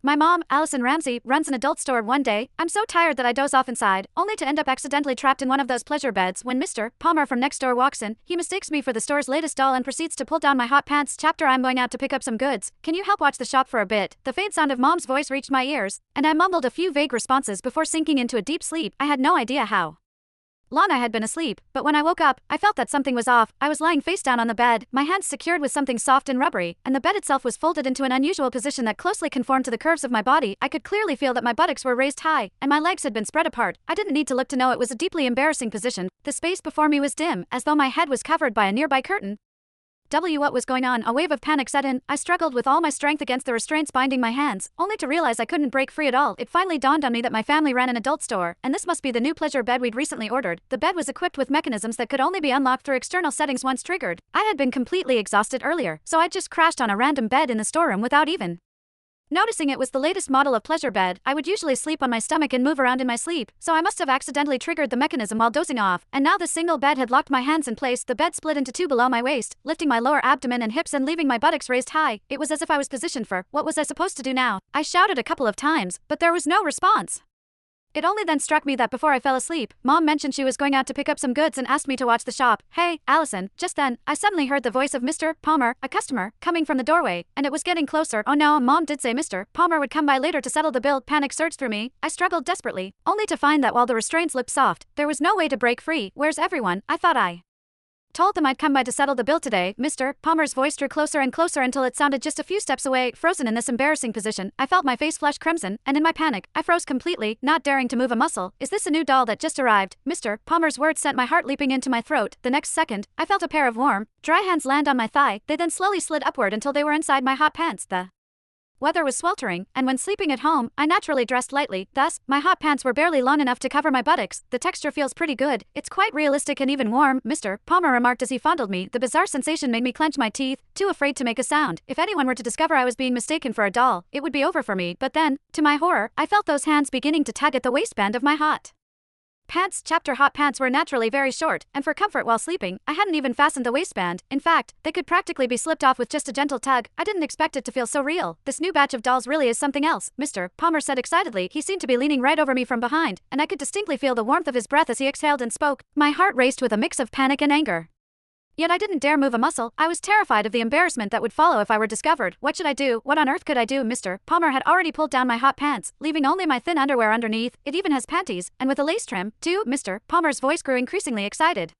My mom, Allison Ramsey, runs an adult store one day. I'm so tired that I doze off inside, only to end up accidentally trapped in one of those pleasure beds when Mr. Palmer from next door walks in. He mistakes me for the store's latest doll and proceeds to pull down my hot pants. Chapter: I'm going out to pick up some goods. Can you help watch the shop for a bit? The faint sound of Mom's voice reached my ears, and I mumbled a few vague responses before sinking into a deep sleep. I had no idea how long I had been asleep, but when I woke up, I felt that something was off. I was lying face down on the bed, my hands secured with something soft and rubbery, and the bed itself was folded into an unusual position that closely conformed to the curves of my body. I could clearly feel that my buttocks were raised high, and my legs had been spread apart. I didn't need to look to know it was a deeply embarrassing position. The space before me was dim, as though my head was covered by a nearby curtain. What was going on? A wave of panic set in. I struggled with all my strength against the restraints binding my hands, only to realize I couldn't break free at all. It finally dawned on me that my family ran an adult store, and this must be the new pleasure bed we'd recently ordered. The bed was equipped with mechanisms that could only be unlocked through external settings once triggered. I had been completely exhausted earlier, so I'd just crashed on a random bed in the storeroom without even noticing it was the latest model of pleasure bed. I would usually sleep on my stomach and move around in my sleep, so I must have accidentally triggered the mechanism while dozing off, and now the single bed had locked my hands in place. The bed split into two below my waist, lifting my lower abdomen and hips and leaving my buttocks raised high. It was as if I was positioned for, what was I supposed to do now? I shouted a couple of times, but there was no response. It only then struck me that before I fell asleep, Mom mentioned she was going out to pick up some goods and asked me to watch the shop. Hey, Allison. Just then, I suddenly heard the voice of Mr. Palmer, a customer, coming from the doorway, and it was getting closer. Oh no, Mom did say Mr. Palmer would come by later to settle the bill. Panic surged through me. I struggled desperately, only to find that while the restraints looked soft, there was no way to break free. Where's everyone? I thought I told them I'd come by to settle the bill today. Mr. Palmer's voice drew closer and closer until it sounded just a few steps away. Frozen in this embarrassing position, I felt my face flush crimson, and in my panic, I froze completely, not daring to move a muscle. Is this a new doll that just arrived? Mr. Palmer's words sent my heart leaping into my throat. The next second, I felt a pair of warm, dry hands land on my thigh. They then slowly slid upward until they were inside my hot pants. The weather was sweltering, and when sleeping at home, I naturally dressed lightly. Thus, my hot pants were barely long enough to cover my buttocks. The texture feels pretty good. It's quite realistic and even warm, Mr. Palmer remarked as he fondled me. The bizarre sensation made me clench my teeth, too afraid to make a sound. If anyone were to discover I was being mistaken for a doll, it would be over for me. But then, to my horror, I felt those hands beginning to tug at the waistband of my hot pants. Chapter: hot pants were naturally very short, and for comfort while sleeping, I hadn't even fastened the waistband. In fact, they could practically be slipped off with just a gentle tug. I didn't expect it to feel so real. This new batch of dolls really is something else, Mr. Palmer said excitedly. He seemed to be leaning right over me from behind, and I could distinctly feel the warmth of his breath as he exhaled and spoke. My heart raced with a mix of panic and anger. Yet I didn't dare move a muscle. I was terrified of the embarrassment that would follow if I were discovered. What should I do? What on earth could I do? Mr. Palmer had already pulled down my hot pants, leaving only my thin underwear underneath. It even has panties, and with a lace trim, too. Mr. Palmer's voice grew increasingly excited.